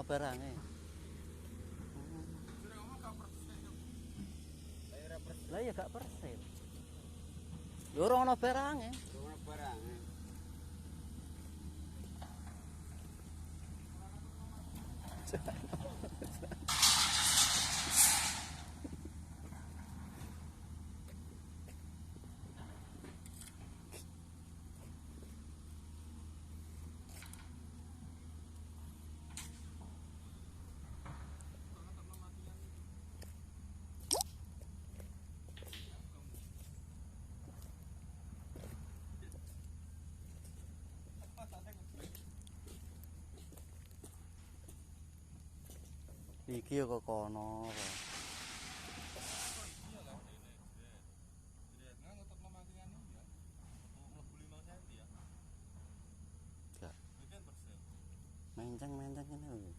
ono barange. Lah ya gak persen. Lho ora ono barange. Ora barange. Iki ya kok kono. Gak. Menceng-menceng ngene.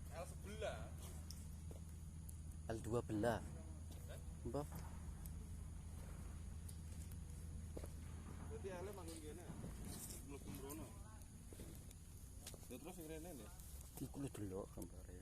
L sebelah. L12. Mbah. Berarti ale manggon kene. Mlebu mrono. Ya terus sing rene lho. Iku lho delok gambare.